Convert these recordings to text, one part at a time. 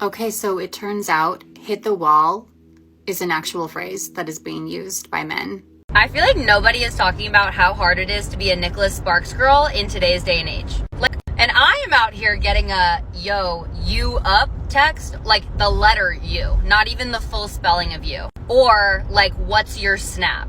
Okay, so it turns out hit the wall is an actual phrase that is being used by men. I feel like nobody is talking about how hard it is to be a Nicholas Sparks girl in today's day and age. And I am out here getting a yo, you up text, like the letter U, not even the full spelling of you. Or like, what's your snap?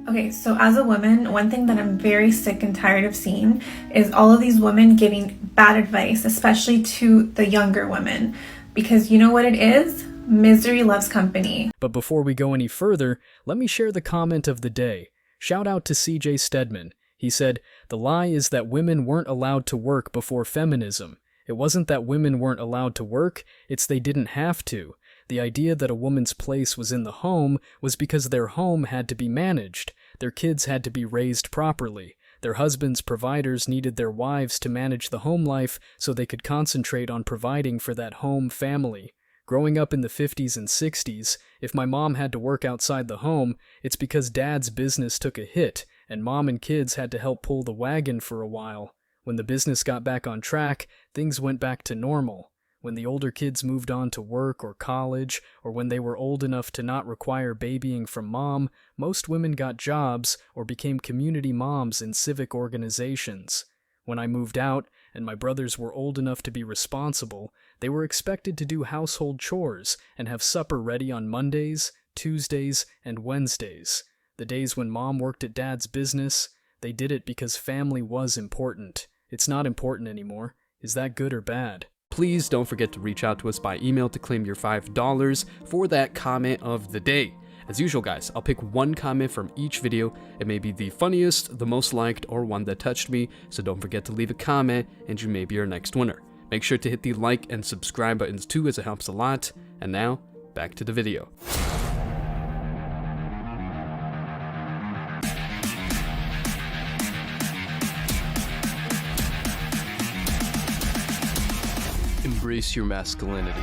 Okay, so as a woman, one thing that I'm very sick and tired of seeing is all of these women giving bad advice, especially to the younger women. Because you know what it is? Misery loves company. But before we go any further, let me share the comment of the day. Shout out to CJ Stedman. He said, "The lie is that women weren't allowed to work before feminism. It wasn't that women weren't allowed to work, it's they didn't have to. The idea that a woman's place was in the home was because their home had to be managed. Their kids had to be raised properly. Their husbands' providers needed their wives to manage the home life so they could concentrate on providing for that home family. Growing up in the 50s and 60s, if my mom had to work outside the home, it's because dad's business took a hit, and mom and kids had to help pull the wagon for a while. When the business got back on track, things went back to normal. When the older kids moved on to work or college, or when they were old enough to not require babying from mom, most women got jobs or became community moms in civic organizations. When I moved out, and my brothers were old enough to be responsible, they were expected to do household chores and have supper ready on Mondays, Tuesdays, and Wednesdays. The days when mom worked at dad's business, they did it because family was important. It's not important anymore. Is that good or bad?" Please don't forget to reach out to us by email to claim your $5 for that comment of the day. As usual, guys, I'll pick one comment from each video. It may be the funniest, the most liked, or one that touched me, so don't forget to leave a comment and you may be our next winner. Make sure to hit the like and subscribe buttons too, as it helps a lot. And now, back to the video. Embrace your masculinity.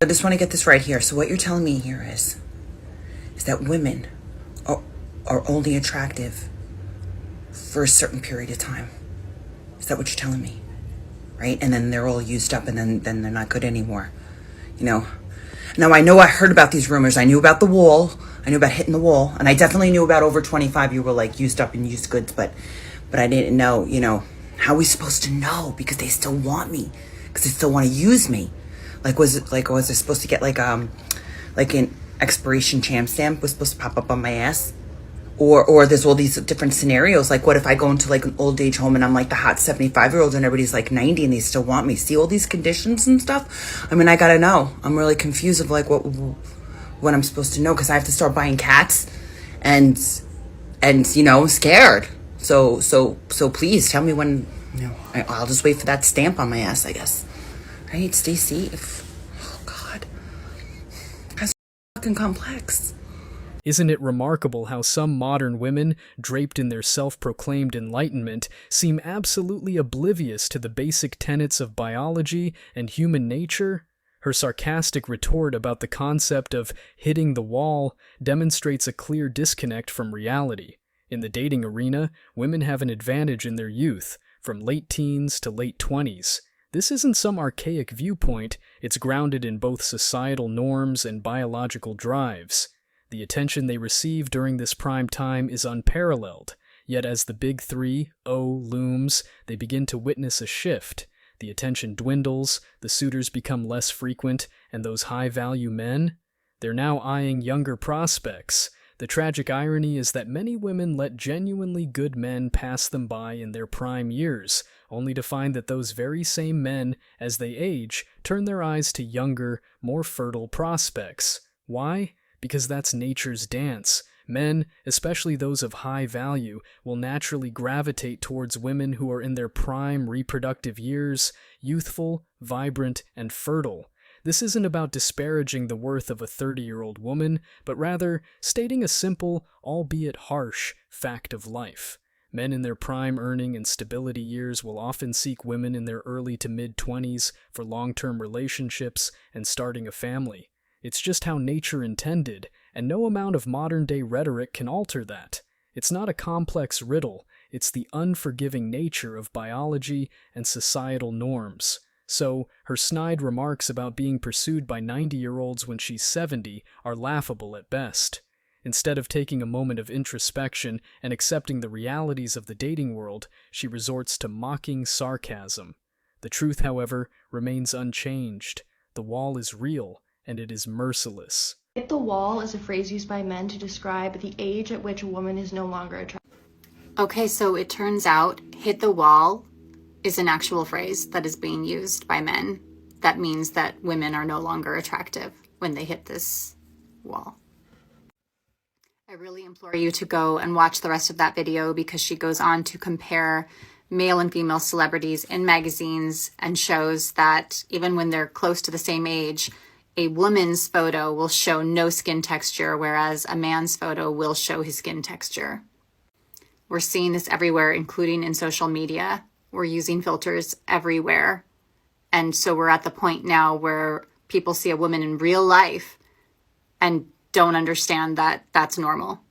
I just want to get this right here. So what you're telling me here is that women are only attractive for a certain period of time. Is that what you're telling me? Right? And then they're all used up and then they're not good anymore. You know? Now I know I heard about these rumors. I knew about the wall. I knew about hitting the wall. And I definitely knew about over 25 you were like used up and used goods, but I didn't know, you know, how are we supposed to know? Because they still want me. Because they still want to use me. Was I supposed to get like an expiration stamp was supposed to pop up on my ass? Or there's all these different scenarios. Like, what if I go into like an old age home and I'm like the hot 75-year-old and everybody's like 90 and they still want me? See all these conditions and stuff? I mean, I gotta know. I'm really confused of like what I'm supposed to know, because I have to start buying cats and you know, scared. So please tell me when, you know, I'll just wait for that stamp on my ass, I guess. Right? Stay safe. Oh, God. That's fucking complex. Isn't it remarkable how some modern women, draped in their self-proclaimed enlightenment, seem absolutely oblivious to the basic tenets of biology and human nature? Her sarcastic retort about the concept of hitting the wall demonstrates a clear disconnect from reality. In the dating arena, women have an advantage in their youth, from late teens to late 20s. This isn't some archaic viewpoint, it's grounded in both societal norms and biological drives. The attention they receive during this prime time is unparalleled, yet as the big three, looms, they begin to witness a shift. The attention dwindles, the suitors become less frequent, and those high-value men? They're now eyeing younger prospects. The tragic irony is that many women let genuinely good men pass them by in their prime years, only to find that those very same men, as they age, turn their eyes to younger, more fertile prospects. Why? Because that's nature's dance. Men, especially those of high value, will naturally gravitate towards women who are in their prime reproductive years, youthful, vibrant, and fertile. This isn't about disparaging the worth of a 30-year-old woman, but rather stating a simple, albeit harsh, fact of life. Men in their prime earning and stability years will often seek women in their early to mid-20s for long-term relationships and starting a family. It's just how nature intended, and no amount of modern-day rhetoric can alter that. It's not a complex riddle, it's the unforgiving nature of biology and societal norms. So, her snide remarks about being pursued by 90-year-olds when she's 70 are laughable at best. Instead of taking a moment of introspection and accepting the realities of the dating world, she resorts to mocking sarcasm. The truth, however, remains unchanged. The wall is real, and it is merciless. Hit the wall is a phrase used by men to describe the age at which a woman is no longer attractive. Okay, so it turns out hit the wall is an actual phrase that is being used by men. That means that women are no longer attractive when they hit this wall. I really implore you to go and watch the rest of that video because she goes on to compare male and female celebrities in magazines and shows that even when they're close to the same age, a woman's photo will show no skin texture, whereas a man's photo will show his skin texture. We're seeing this everywhere, including in social media. We're using filters everywhere. And so we're at the point now where people see a woman in real life and don't understand that that's normal.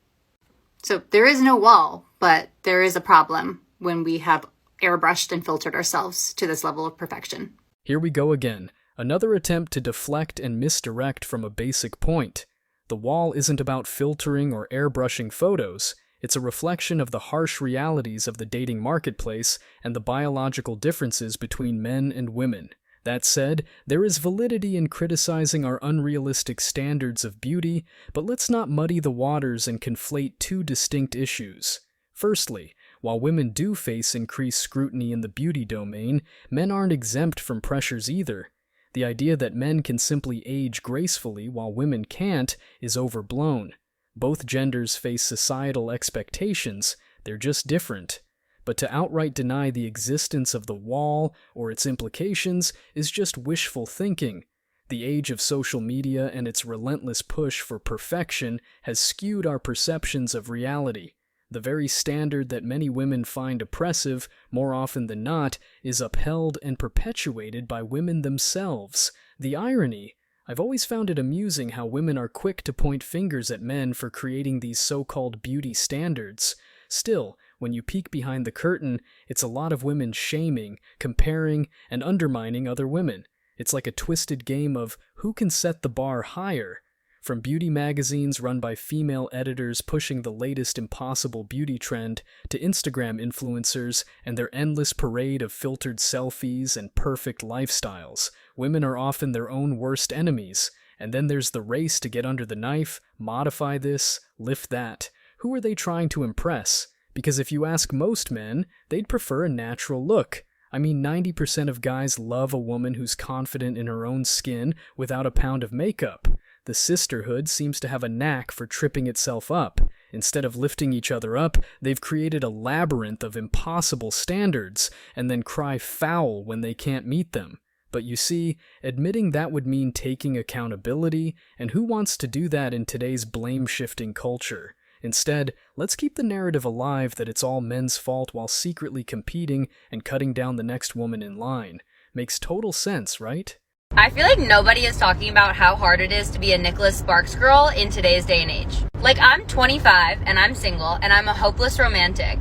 So there is no wall, but there is a problem when we have airbrushed and filtered ourselves to this level of perfection. Here we go again. Another attempt to deflect and misdirect from a basic point. The wall isn't about filtering or airbrushing photos. It's a reflection of the harsh realities of the dating marketplace and the biological differences between men and women. That said, there is validity in criticizing our unrealistic standards of beauty, but let's not muddy the waters and conflate two distinct issues. Firstly, while women do face increased scrutiny in the beauty domain, men aren't exempt from pressures either. The idea that men can simply age gracefully while women can't is overblown. Both genders face societal expectations, they're just different. But to outright deny the existence of the wall or its implications is just wishful thinking. The age of social media and its relentless push for perfection has skewed our perceptions of reality. The very standard that many women find oppressive, more often than not, is upheld and perpetuated by women themselves. The irony: I've always found it amusing how women are quick to point fingers at men for creating these so-called beauty standards. Still, when you peek behind the curtain, it's a lot of women shaming, comparing, and undermining other women. It's like a twisted game of who can set the bar higher. From beauty magazines run by female editors pushing the latest impossible beauty trend, to Instagram influencers and their endless parade of filtered selfies and perfect lifestyles, women are often their own worst enemies. And then there's the race to get under the knife, modify this, lift that. Who are they trying to impress? Because if you ask most men, they'd prefer a natural look. I mean, 90% of guys love a woman who's confident in her own skin without a pound of makeup. The sisterhood seems to have a knack for tripping itself up. Instead of lifting each other up, they've created a labyrinth of impossible standards, and then cry foul when they can't meet them. But you see, admitting that would mean taking accountability, and who wants to do that in today's blame-shifting culture? Instead, let's keep the narrative alive that it's all men's fault while secretly competing and cutting down the next woman in line. Makes total sense, right? I feel like nobody is talking about how hard it is to be a Nicholas Sparks girl in today's day and age. Like, I'm 25 and I'm single and I'm a hopeless romantic.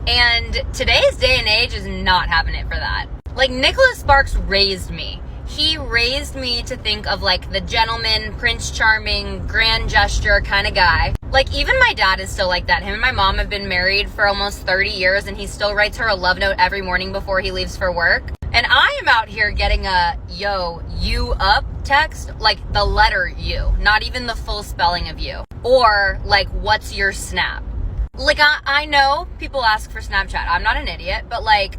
And today's day and age is not having it for that. Like, Nicholas Sparks raised me. He raised me to think of like the gentleman, Prince Charming, grand gesture kind of guy. Like, even my dad is still like that. Him and my mom have been married for almost 30 years and he still writes her a love note every morning before he leaves for work. And I am out here getting a, yo, you up text, like the letter U, not even the full spelling of you. Or like, what's your snap? Like, I know people ask for Snapchat. I'm not an idiot, but like,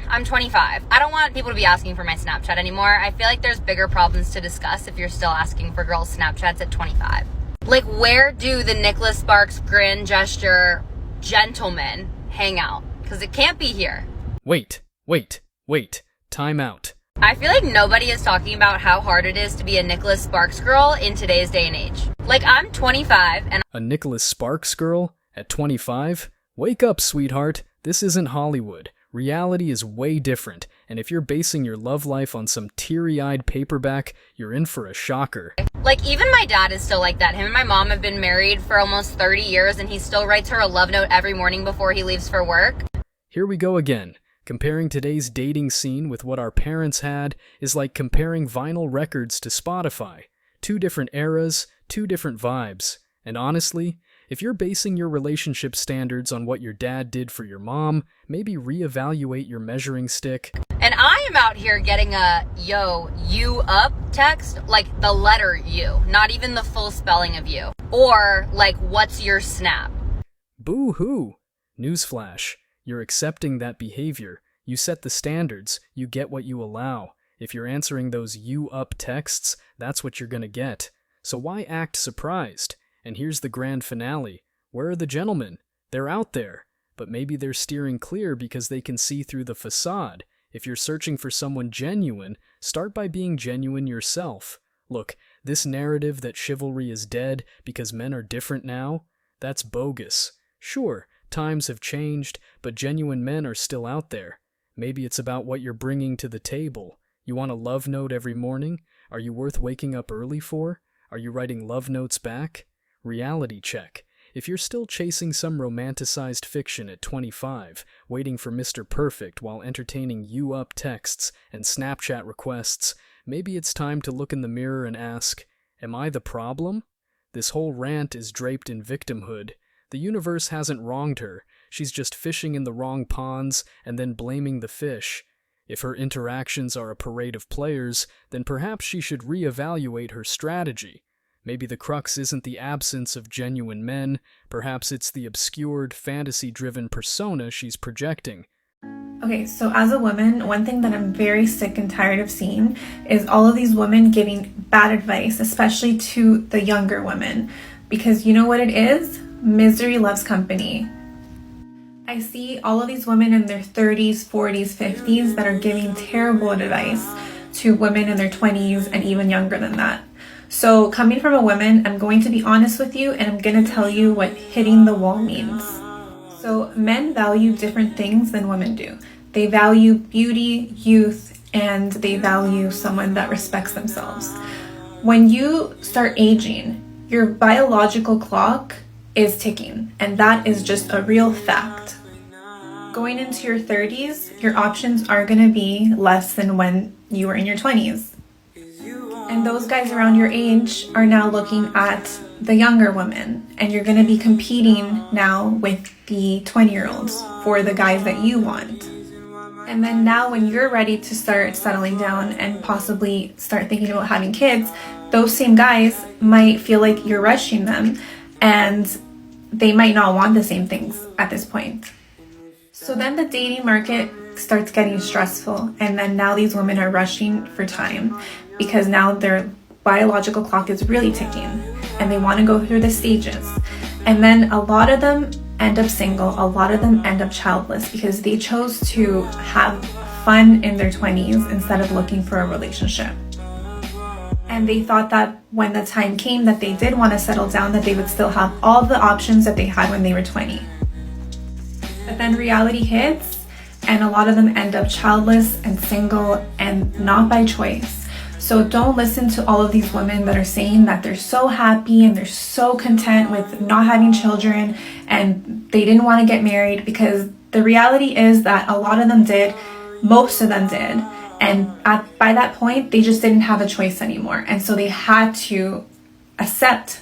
I'm 25. I don't want people to be asking for my Snapchat anymore. I feel like there's bigger problems to discuss if you're still asking for girls' Snapchats at 25. Like, where do the Nicholas Sparks grand gesture gentlemen hang out? Because it can't be here. Wait, time out. I feel like nobody is talking about how hard it is to be a Nicholas Sparks girl in today's day and age. Like, I'm 25 and A Nicholas Sparks girl at 25? Wake up, sweetheart. This isn't Hollywood. Reality is way different, And if you're basing your love life on some teary-eyed paperback, you're in for a shocker. Like, even my dad is still like that. Him and my mom have been married for almost 30 years, and he still writes her a love note every morning before he leaves for work. Here we go again. Comparing today's dating scene with what our parents had is like comparing vinyl records to Spotify. Two different eras, two different vibes. And honestly, if you're basing your relationship standards on what your dad did for your mom, maybe reevaluate your measuring stick. And I am out here getting a, yo, you up text, like the letter U, not even the full spelling of you. Or, like, what's your snap? Boo-hoo! Newsflash. You're accepting that behavior. You set the standards. You get what you allow. If you're answering those you up texts, that's what you're gonna get. So why act surprised? And here's the grand finale. Where are the gentlemen? They're out there. But maybe they're steering clear because they can see through the facade. If you're searching for someone genuine, start by being genuine yourself. Look, this narrative that chivalry is dead because men are different now, that's bogus. Sure, times have changed, but genuine men are still out there. Maybe it's about what you're bringing to the table. You want a love note every morning? Are you worth waking up early for? Are you writing love notes back? Reality check. If you're still chasing some romanticized fiction at 25, waiting for Mr. Perfect while entertaining you-up texts and Snapchat requests, maybe it's time to look in the mirror and ask, am I the problem? This whole rant is draped in victimhood. The universe hasn't wronged her. She's just fishing in the wrong ponds and then blaming the fish. If her interactions are a parade of players, then perhaps she should reevaluate her strategy. Maybe the crux isn't the absence of genuine men, perhaps it's the obscured, fantasy-driven persona she's projecting. Okay, so as a woman, one thing that I'm very sick and tired of seeing is all of these women giving bad advice, especially to the younger women. Because you know what it is? Misery loves company. I see all of these women in their 30s, 40s, 50s that are giving terrible advice to women in their 20s and even younger than that. So coming from a woman, I'm going to be honest with you and I'm going to tell you what hitting the wall means. So men value different things than women do. They value beauty, youth, and they value someone that respects themselves. When you start aging, your biological clock is ticking, and that is just a real fact. Going into your 30s, your options are going to be less than when you were in your 20s. And those guys around your age are now looking at the younger women, and you're going to be competing now with the 20-year-olds for the guys that you want. And then now when you're ready to start settling down and possibly start thinking about having kids, those same guys might feel like you're rushing them and they might not want the same things at this point. So then the dating market starts getting stressful, and then now these women are rushing for time because now their biological clock is really ticking and they want to go through the stages. And then a lot of them end up single, a lot of them end up childless because they chose to have fun in their 20s instead of looking for a relationship. And they thought that when the time came that they did want to settle down, that they would still have all the options that they had when they were 20. But then reality hits and a lot of them end up childless and single and not by choice. So don't listen to all of these women that are saying that they're so happy and they're so content with not having children and they didn't want to get married, because the reality is that a lot of them did, most of them did. And by that point, they just didn't have a choice anymore. And so they had to accept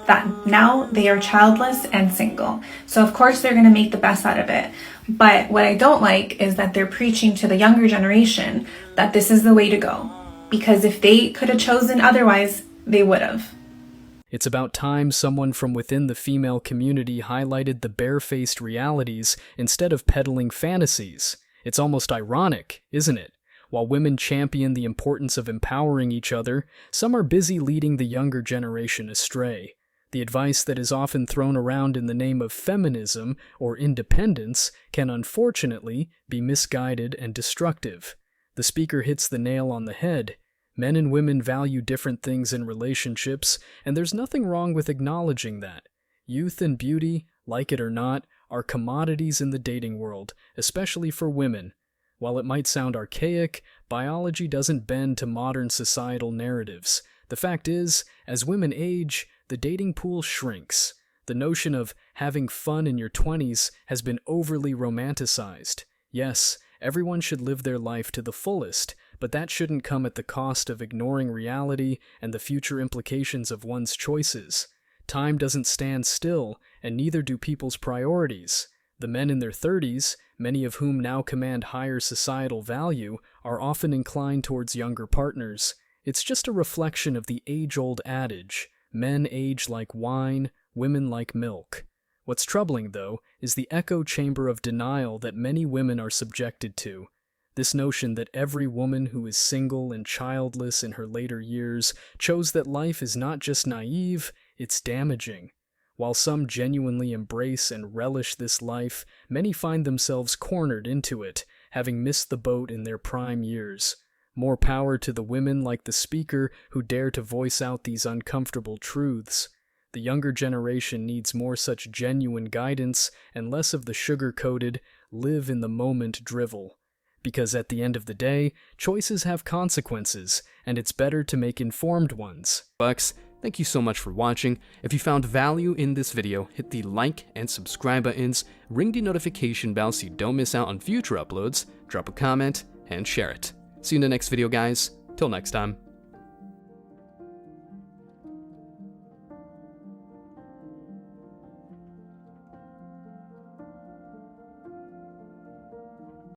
that now they are childless and single. So of course they're going to make the best out of it. But what I don't like is that they're preaching to the younger generation that this is the way to go. Because if they could have chosen otherwise, they would have. It's about time someone from within the female community highlighted the barefaced realities instead of peddling fantasies. It's almost ironic, isn't it? While women champion the importance of empowering each other, some are busy leading the younger generation astray. The advice that is often thrown around in the name of feminism or independence can unfortunately be misguided and destructive. The speaker hits the nail on the head. Men and women value different things in relationships, and there's nothing wrong with acknowledging that. Youth and beauty, like it or not, are commodities in the dating world, especially for women. While it might sound archaic, biology doesn't bend to modern societal narratives. The fact is, as women age, the dating pool shrinks. The notion of having fun in your 20s has been overly romanticized. Yes, everyone should live their life to the fullest, but that shouldn't come at the cost of ignoring reality and the future implications of one's choices. Time doesn't stand still, and neither do people's priorities. The men in their 30s, many of whom now command higher societal value, are often inclined towards younger partners. It's just a reflection of the age-old adage, men age like wine, women like milk. What's troubling, though, is the echo chamber of denial that many women are subjected to. This notion that every woman who is single and childless in her later years chose that life is not just naive, it's damaging. While some genuinely embrace and relish this life, many find themselves cornered into it, having missed the boat in their prime years. More power to the women like the speaker who dare to voice out these uncomfortable truths. The younger generation needs more such genuine guidance and less of the sugar-coated, live-in-the-moment drivel. Because at the end of the day, choices have consequences, and it's better to make informed ones. Bucks, thank you so much for watching. If you found value in this video, hit the like and subscribe buttons, ring the notification bell so you don't miss out on future uploads, drop a comment, and share it. See you in the next video, guys. Till next time.